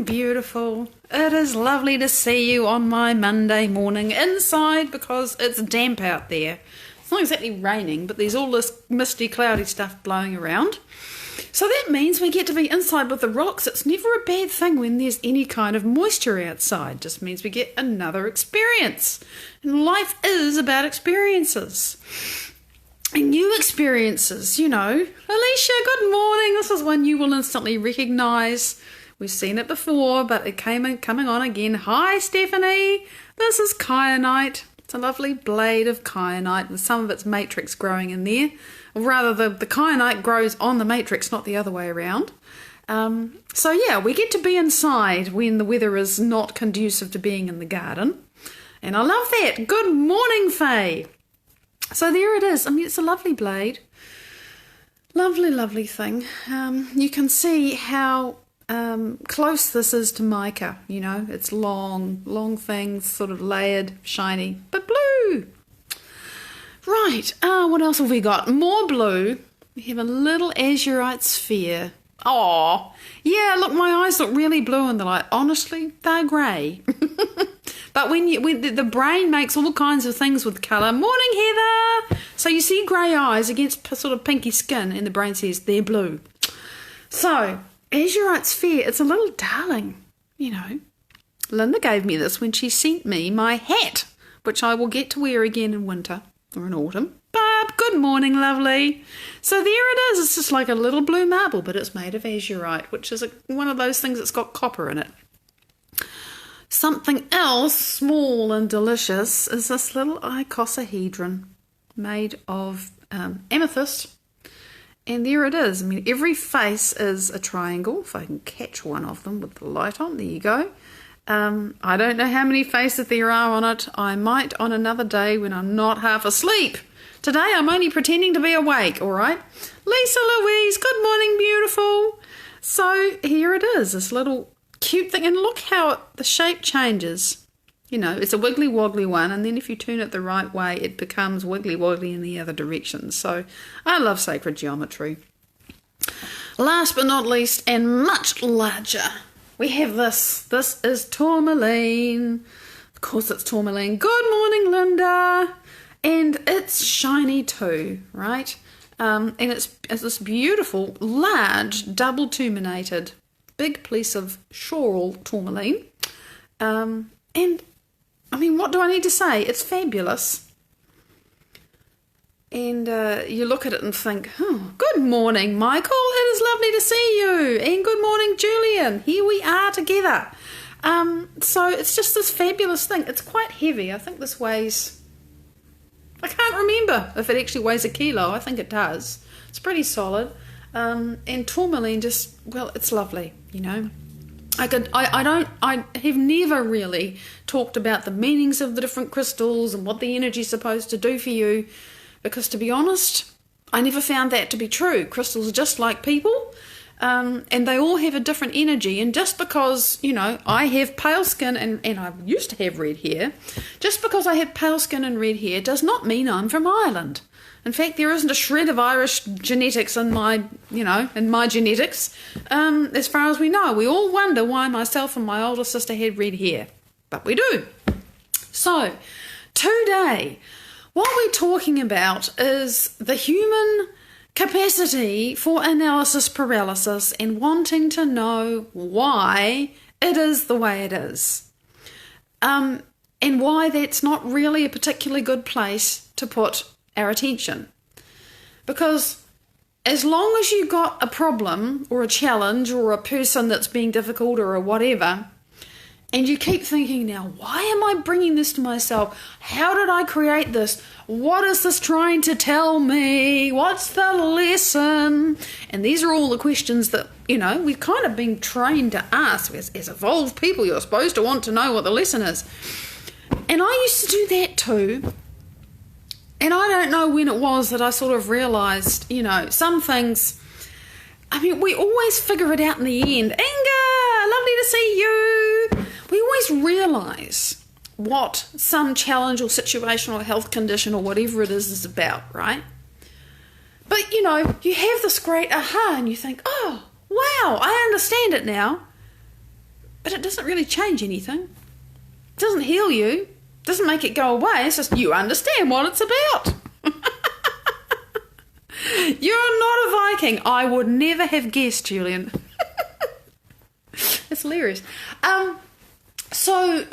morning, beautiful. It is lovely to see you on my Monday morning inside because it's damp out there. It's not exactly raining, but there's all this misty, cloudy stuff blowing around. So that means we get to be inside with the rocks. It's never a bad thing when there's any kind of moisture outside. It just means we get another experience. And life is about experiences. And new experiences, you know. Alicia, good morning. This is one you will instantly recognise. We've seen it before, but it coming on again. Hi, Stephanie. This is kyanite. It's a lovely blade of kyanite with some of its matrix growing in there. Or rather, the kyanite grows on the matrix, not the other way around. So yeah, we get to be inside when the weather is not conducive to being in the garden. And I love that. Good morning, Faye. So there it is. I mean, it's a lovely blade. Lovely, lovely thing. You can see how close this is to mica. You know, it's long things, sort of layered, shiny, but blue. Right, what else have we got? More blue. We have a little azurite sphere. Oh, yeah, look, my eyes look really blue in the light. Honestly, they're grey. But when the brain makes all kinds of things with colour. Morning, Heather! So you see grey eyes against sort of pinky skin, and the brain says they're blue. So, azurite sphere, it's a little darling, you know. Linda gave me this when she sent me my hat, which I will get to wear again in winter or in autumn. Barb, good morning, lovely. So there it is. It's just like a little blue marble, but it's made of azurite, which is one of those things that's got copper in it. Something else small and delicious is this little icosahedron made of amethyst. And there it is. I mean, every face is a triangle. If I can catch one of them with the light on, there you go. I don't know how many faces there are on it. I might on another day when I'm not half asleep. Today I'm only pretending to be awake, all right? Lisa Louise, good morning, beautiful. So here it is, this little cute thing. And look how the shape changes. You know, it's a wiggly woggly one, and then if you turn it the right way, it becomes wiggly woggly in the other direction. So I love sacred geometry. Last but not least, and much larger, we have this. This is tourmaline. Of course it's tourmaline. Good morning, Linda. And it's shiny too, right? And it's this beautiful, large, double terminated, big piece of shoral tourmaline. And I mean, what do I need to say? It's fabulous. And you look at it and think, oh, good morning, Michael. It is lovely to see you. And good morning, Julian. Here we are together. So it's just this fabulous thing. It's quite heavy. I think this weighs, I can't remember if it actually weighs a kilo. I think it does. It's pretty solid. And tourmaline just, well, it's lovely, you know. I have never really talked about the meanings of the different crystals and what the energy is supposed to do for you, because to be honest, I never found that to be true. Crystals are just like people, and they all have a different energy. And just because, you know, I have pale skin and I used to have red hair, just because I have pale skin and red hair does not mean I'm from Ireland. In fact, there isn't a shred of Irish genetics in my genetics. As far as we know, we all wonder why myself and my older sister had red hair, but we do. So, today, what we're talking about is the human capacity for analysis paralysis and wanting to know why it is the way it is. And why that's not really a particularly good place to put our attention. Because as long as you got a problem or a challenge or a person that's being difficult or a whatever, and you keep thinking, now, why am I bringing this to myself? How did I create this? What is this trying to tell me? What's the lesson? And these are all the questions that, you know, we've kind of been trained to ask. As evolved people, you're supposed to want to know what the lesson is. And I used to do that too. And I don't know when it was that I sort of realised, you know, some things, I mean, we always figure it out in the end. Inga, lovely to see you. We always realise what some challenge or situation or health condition or whatever it is about, right? But, you know, you have this great aha and you think, oh, wow, I understand it now. but it doesn't really change anything. It doesn't heal you. It doesn't make it go away. It's just you understand what it's about. You're not a Viking. I would never have guessed, Julian. It's hilarious. So,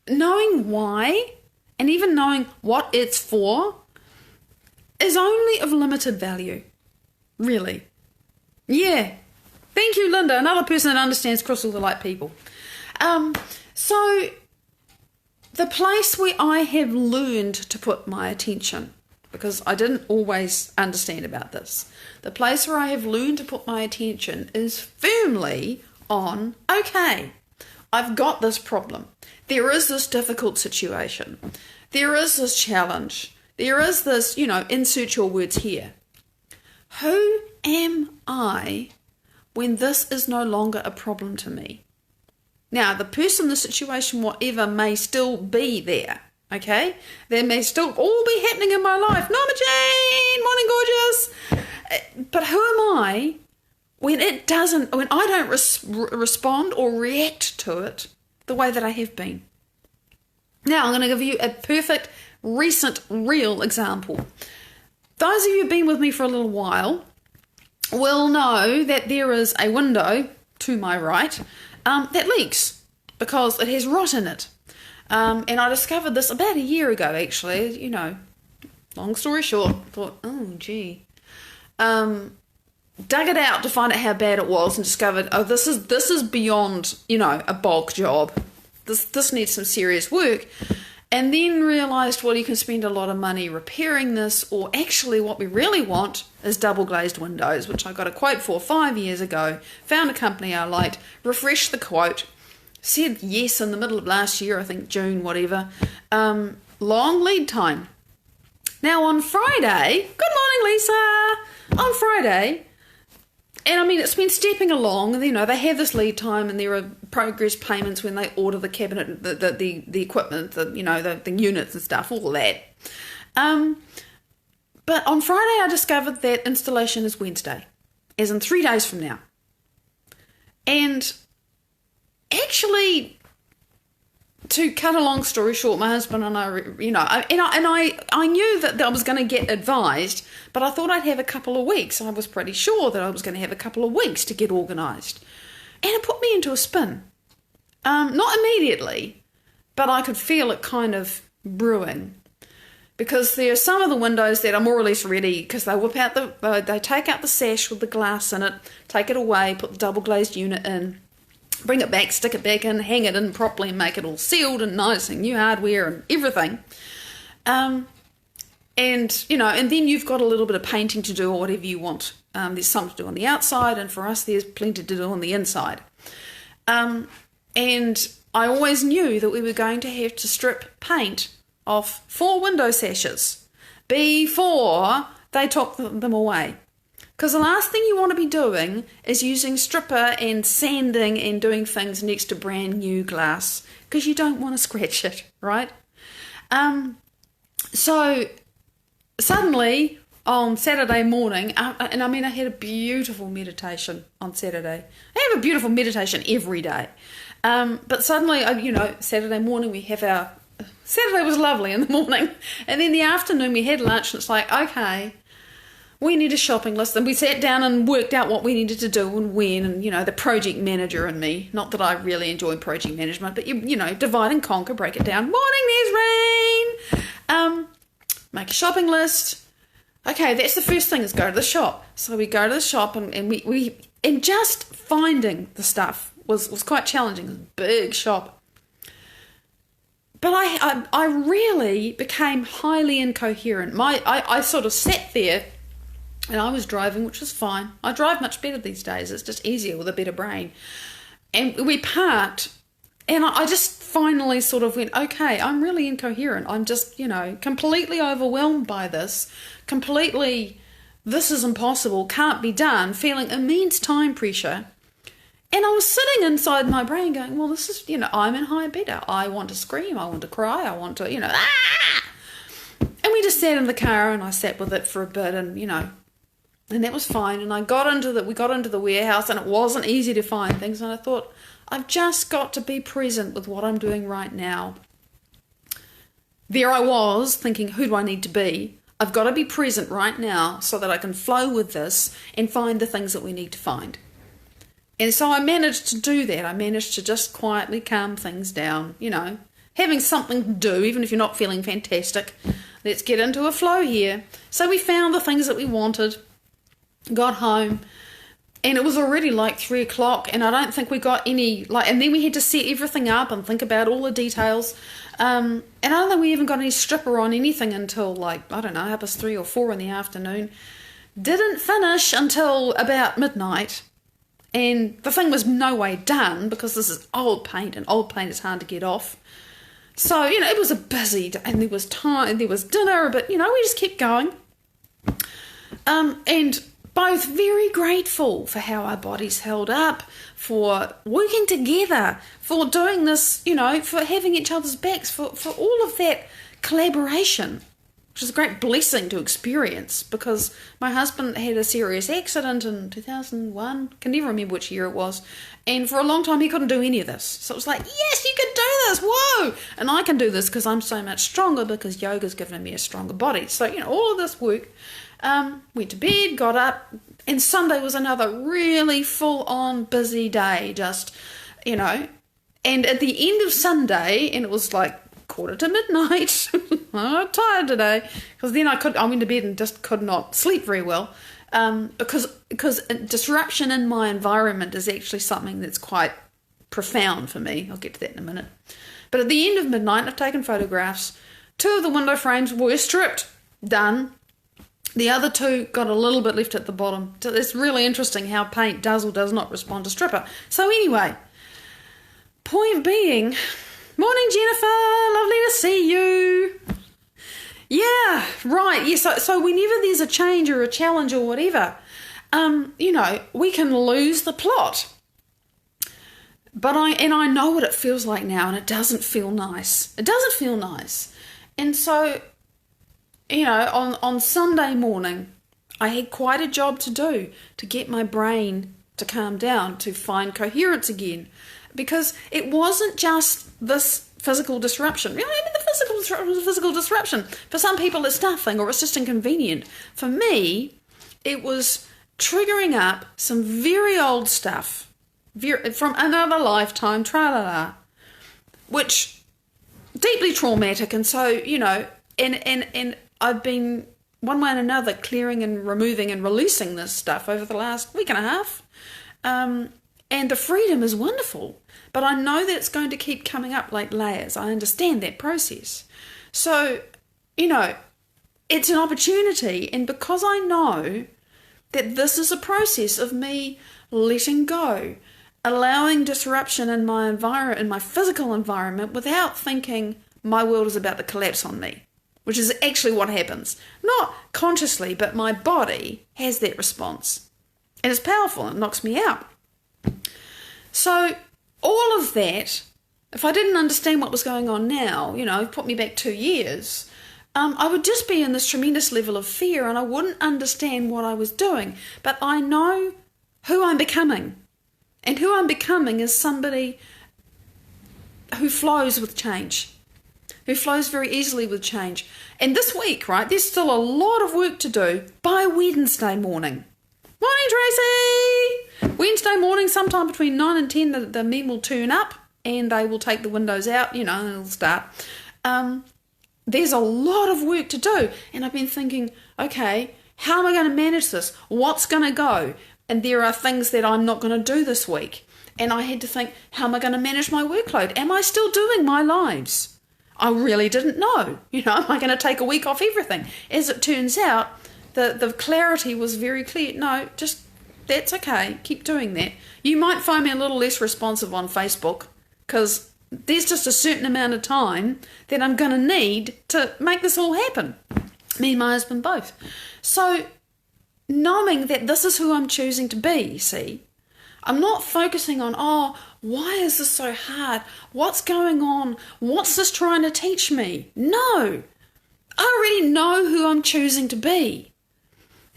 knowing why and even knowing what it's for is only of limited value. Really. Yeah. Thank you, Linda. Another person that understands cross all the light people. So the place where I have learned to put my attention, because I didn't always understand about this, the place where I have learned to put my attention is firmly on, okay, I've got this problem. There is this difficult situation. There is this challenge. There is this, insert your words here. Who am I when this is no longer a problem to me? Now, the person, the situation, whatever may still be there, okay? There may still all be happening in my life. Norma Jane, morning gorgeous. But who am I when I don't respond or react to it the way that I have been? Now, I'm going to give you a perfect, recent, real example. Those of you who've been with me for a little while will know that there is a window to my right that leaks because it has rot in it. And I discovered this about a year ago, actually. Long story short, thought, oh, gee. Dug it out to find out how bad it was and discovered, oh, this is beyond, a bulk job. This needs some serious work. And then realised, well, you can spend a lot of money repairing this, or actually what we really want is double glazed windows, which I got a quote for 5 years ago, found a company I liked, refreshed the quote, said yes in the middle of last year, I think June, whatever. Long lead time. Now on Friday, good morning Lisa, on Friday, and it's been stepping along, and they have this lead time, and there are progress payments when they order the cabinet, the equipment, the units and stuff, all that. But on Friday I discovered that installation is Wednesday, as in 3 days from now. And actually, to cut a long story short, my husband and I, I knew that I was going to get advised, but I thought I'd have a couple of weeks. I was pretty sure that I was going to have a couple of weeks to get organised. And it put me into a spin. Not immediately, but I could feel it kind of brewing. Because there are some of the windows that are more or less ready, because they they take out the sash with the glass in it, take it away, put the double glazed unit in, bring it back, stick it back in, hang it in properly and make it all sealed and nice and new hardware and everything. And then you've got a little bit of painting to do or whatever you want. There's something to do on the outside, and for us there's plenty to do on the inside. And I always knew that we were going to have to strip paint off 4 window sashes before they took them away. Because the last thing you want to be doing is using stripper and sanding and doing things next to brand new glass, because you don't want to scratch it, right? So suddenly on Saturday morning, I had a beautiful meditation on Saturday. I have a beautiful meditation every day. But suddenly, Saturday morning Saturday was lovely in the morning. And then the afternoon we had lunch, and it's like, okay, we need a shopping list. And we sat down and worked out what we needed to do and when, and, the project manager and me, not that I really enjoy project management, but, divide and conquer, break it down. Morning, there's rain. Make a shopping list. Okay, that's the first thing, is go to the shop. So we go to the shop, and we just finding the stuff was quite challenging. It was a big shop. But I really became highly incoherent. I sort of sat there, and I was driving, which was fine. I drive much better these days. It's just easier with a better brain. And we parked, and I just finally sort of went, okay, I'm really incoherent. I'm just, completely overwhelmed by this. This is impossible, can't be done, feeling immense time pressure. And I was sitting inside my brain going, well, this is, I'm in high beta. I want to scream. I want to cry. I want to, ah! And we just sat in the car, and I sat with it for a bit, and, And that was fine. And we got into the warehouse, and it wasn't easy to find things. And I thought, I've just got to be present with what I'm doing right now. There I was thinking, who do I need to be? I've got to be present right now so that I can flow with this and find the things that we need to find. And so I managed to do that. I managed to just quietly calm things down, having something to do, even if you're not feeling fantastic. Let's get into a flow here. So we found the things that we wanted, got home, and it was already like 3 o'clock, and I don't think we got any, and then we had to set everything up and think about all the details. And I don't think we even got any stripper on anything until 3 or 4 in the afternoon. Didn't finish until about midnight. And the thing was no way done because this is old paint, and old paint is hard to get off. So, it was a busy day, and there was time, there was dinner, but, we just kept going. And both very grateful for how our bodies held up, for working together, for doing this, for having each other's backs, for all of that collaboration, which is a great blessing to experience, because my husband had a serious accident in 2001, can never remember which year it was, and for a long time he couldn't do any of this. So it was like, yes, you can do this, whoa! And I can do this because I'm so much stronger, because yoga's given me a stronger body. So, all of this work. Went to bed, got up, and Sunday was another really full-on busy day, and at the end of Sunday, and it was like 11:45, I'm tired today, because then I went to bed and just could not sleep very well, because disruption in my environment is actually something that's quite profound for me. I'll get to that in a minute. But at the end of midnight, I've taken photographs. 2 of the window frames were stripped, done. The other 2 got a little bit left at the bottom. So it's really interesting how paint does or does not respond to stripper. So anyway, point being, morning Jennifer, lovely to see you. Yeah, right. Yeah, so whenever there's a change or a challenge or whatever, we can lose the plot. But I know what it feels like now, and it doesn't feel nice. It doesn't feel nice. And so, on Sunday morning, I had quite a job to do to get my brain to calm down, to find coherence again. Because it wasn't just this physical disruption. The physical disruption was a physical disruption. For some people it's nothing, or it's just inconvenient. For me, it was triggering up some very old stuff from another lifetime, tra-la-la, which deeply traumatic. And so, and I've been one way and another clearing and removing and releasing this stuff over the last week and a half. And the freedom is wonderful, but I know that it's going to keep coming up like layers. I understand that process. So, it's an opportunity, and because I know that this is a process of me letting go, allowing disruption in my environment, in my physical environment, without thinking my world is about to collapse on me, which is actually what happens. Not consciously, but my body has that response. And it's powerful, it knocks me out. So all of that, if I didn't understand what was going on now, put me back 2 years, I would just be in this tremendous level of fear, and I wouldn't understand what I was doing. But I know who I'm becoming. And who I'm becoming is somebody who flows with change, who flows very easily with change. And this week, right, there's still a lot of work to do by Wednesday morning. Morning, Tracy! Wednesday morning, sometime between 9 and 10, the men will turn up and they will take the windows out, and it'll start. There's a lot of work to do. And I've been thinking, okay, how am I going to manage this? What's going to go? And there are things that I'm not going to do this week. And I had to think, how am I going to manage my workload? Am I still doing my lives? I really didn't know. Am I going to take a week off everything? As it turns out, the clarity was very clear. No, just, that's okay. Keep doing that. You might find me a little less responsive on Facebook, because there's just a certain amount of time that I'm going to need to make this all happen. Me and my husband both. So, knowing that this is who I'm choosing to be, see, I'm not focusing on, why is this so hard? What's going on? What's this trying to teach me? No, I already know who I'm choosing to be.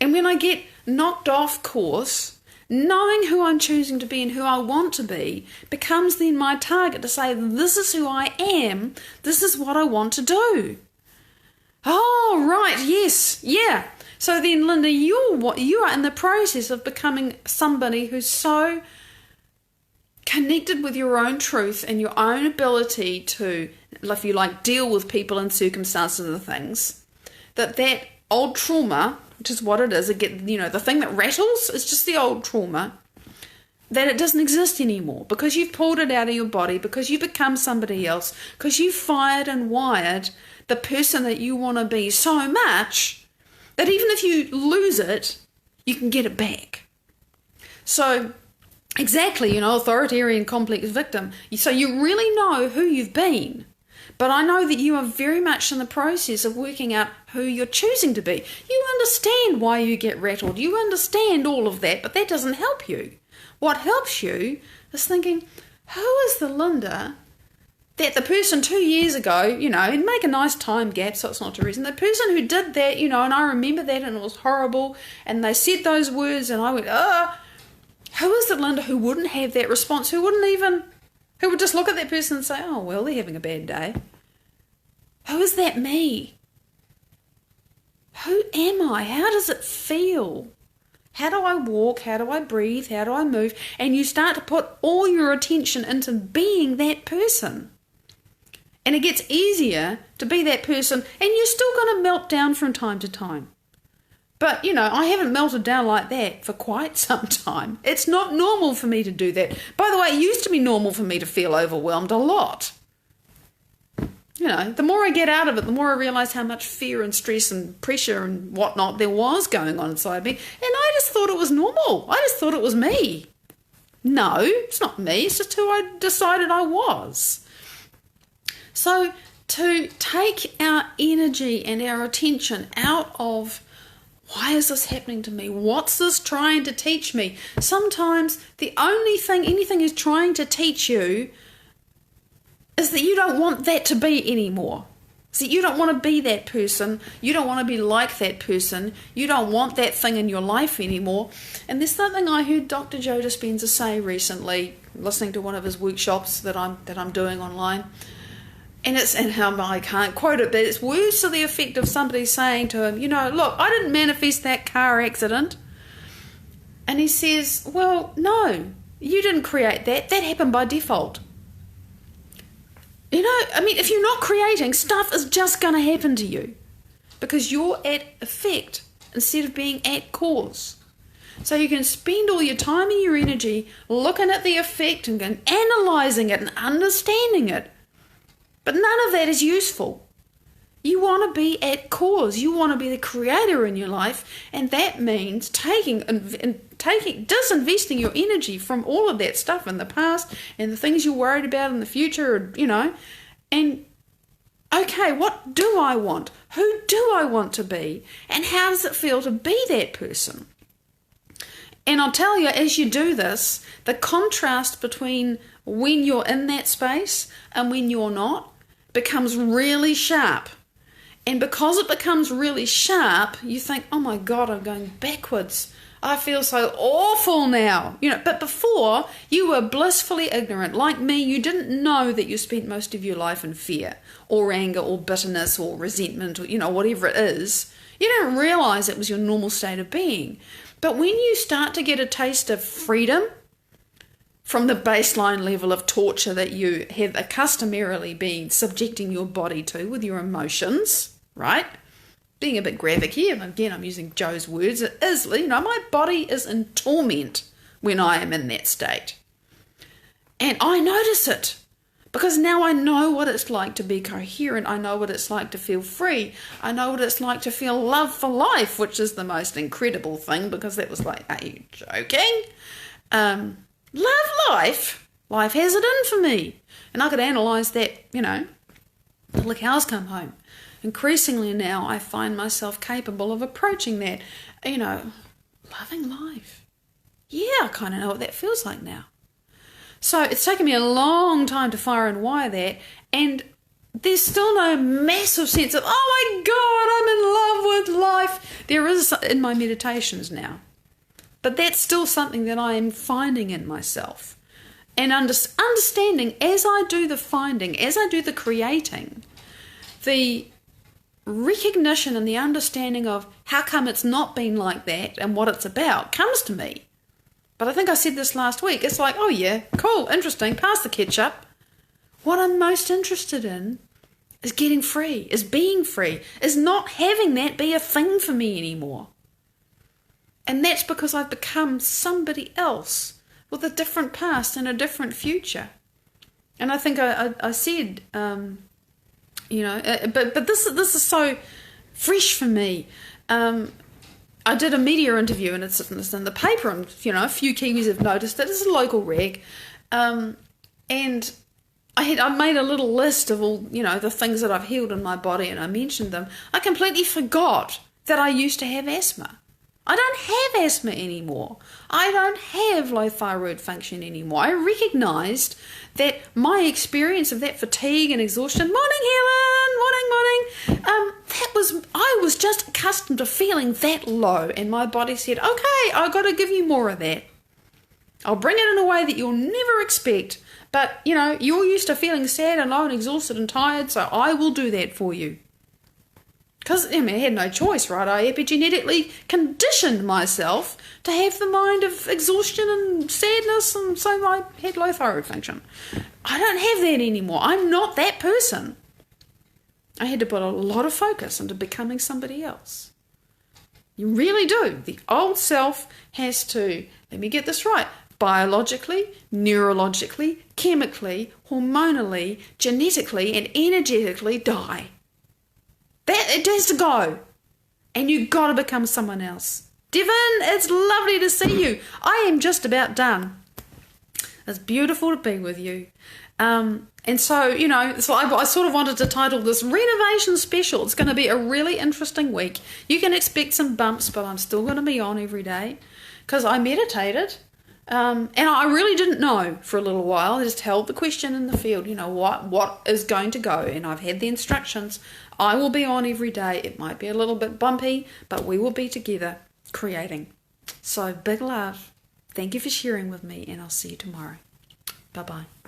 And when I get knocked off course, knowing who I'm choosing to be and who I want to be, becomes then my target to say, this is who I am, this is what I want to do. Oh, right, yes, yeah. So then, Linda, you are in the process of becoming somebody who's so connected with your own truth and your own ability to, if you like, deal with people and circumstances and things, that old trauma, which is what it is, the thing that rattles is just the old trauma, that it doesn't exist anymore because you've pulled it out of your body, because you've become somebody else, because you've fired and wired the person that you want to be so much that even if you lose it, you can get it back. So exactly, authoritarian complex victim. So you really know who you've been. But I know that you are very much in the process of working out who you're choosing to be. You understand why you get rattled. You understand all of that, but that doesn't help you. What helps you is thinking, who is the Linda that the person 2 years ago, and make a nice time gap so it's not too recent, the person who did that, and I remember that and it was horrible, and they said those words and I went, who is the Linda who wouldn't have that response, who would just look at that person and say, oh, well, they're having a bad day. Who is that me? Who am I? How does it feel? How do I walk? How do I breathe? How do I move? And you start to put all your attention into being that person. And it gets easier to be that person, and you're still going to melt down from time to time. But, I haven't melted down like that for quite some time. It's not normal for me to do that. By the way, it used to be normal for me to feel overwhelmed a lot. The more I get out of it, the more I realise how much fear and stress and pressure and whatnot there was going on inside me. And I just thought it was normal. I just thought it was me. No, it's not me. It's just who I decided I was. So to take our energy and our attention out of, why is this happening to me? What's this trying to teach me? Sometimes the only thing anything is trying to teach you is that you don't want that to be anymore. So you don't want to be that person. You don't want to be like that person. You don't want that thing in your life anymore. And there's something I heard Dr. Joe Dispenza say recently, listening to one of his workshops that I'm doing online. And I can't quote it, but it's words to the effect of somebody saying to him, look, I didn't manifest that car accident. And he says, well, no, you didn't create that. That happened by default. If you're not creating, stuff is just going to happen to you because you're at effect instead of being at cause. So you can spend all your time and your energy looking at the effect and analysing it and understanding it. But none of that is useful. You want to be at cause. You want to be the creator in your life, and that means disinvesting your energy from all of that stuff in the past and the things you're worried about in the future, and okay, what do I want? Who do I want to be? And how does it feel to be that person? And I'll tell you, as you do this, the contrast between when you're in that space and when you're not becomes really sharp. And because it becomes really sharp, you think, oh my God, I'm going backwards. I feel so awful now. But before, you were blissfully ignorant. Like me, you didn't know that you spent most of your life in fear or anger or bitterness or resentment or, whatever it is. You didn't realise it was your normal state of being. But when you start to get a taste of freedom from the baseline level of torture that you have customarily been subjecting your body to with your emotions, right? Being a bit graphic here, and again, I'm using Joe's words. It is, my body is in torment when I am in that state. And I notice it because now I know what it's like to be coherent. I know what it's like to feel free. I know what it's like to feel love for life, which is the most incredible thing because that was like, are you joking? Love life. Life has it in for me. And I could analyse that, till the cows come home. Increasingly now I find myself capable of approaching that, loving life. Yeah, I kind of know what that feels like now. So it's taken me a long time to fire and wire that, and there's still no massive sense of, oh my God, I'm in love with life. There is in my meditations now. But that's still something that I am finding in myself. And understanding as I do the finding, as I do the creating, the recognition and the understanding of how come it's not been like that and what it's about comes to me. But I think I said this last week. It's like, oh yeah, cool, interesting, pass the ketchup. What I'm most interested in is getting free, is being free, is not having that be a thing for me anymore. And that's because I've become somebody else with a different past and a different future. And I think I said, but this is so fresh for me. I did a media interview, and it's in the paper, and a few Kiwis have noticed it. It's a local rag, and I made a little list of all the things that I've healed in my body, and I mentioned them. I completely forgot that I used to have asthma. I don't have asthma anymore. I don't have low thyroid function anymore. I recognised that my experience of that fatigue and exhaustion, morning Helen, morning, I was just accustomed to feeling that low, and my body said, okay, I've got to give you more of that. I'll bring it in a way that you'll never expect, but you're used to feeling sad and low and exhausted and tired, so I will do that for you. Because, I had no choice, right? I epigenetically conditioned myself to have the mind of exhaustion and sadness, and so I had low thyroid function. I don't have that anymore. I'm not that person. I had to put a lot of focus into becoming somebody else. You really do. The old self has to, let me get this right, biologically, neurologically, chemically, hormonally, genetically, and energetically die. It has to go. And you've got to become someone else. Devon, it's lovely to see you. I am just about done. It's beautiful to be with you. And so, so I sort of wanted to title this Renovation Special. It's going to be a really interesting week. You can expect some bumps, but I'm still going to be on every day because I meditated. And I really didn't know for a little while. I just held the question in the field, what is going to go? And I've had the instructions. I will be on every day. It might be a little bit bumpy, but we will be together creating. So big love. Thank you for sharing with me, and I'll see you tomorrow. Bye-bye.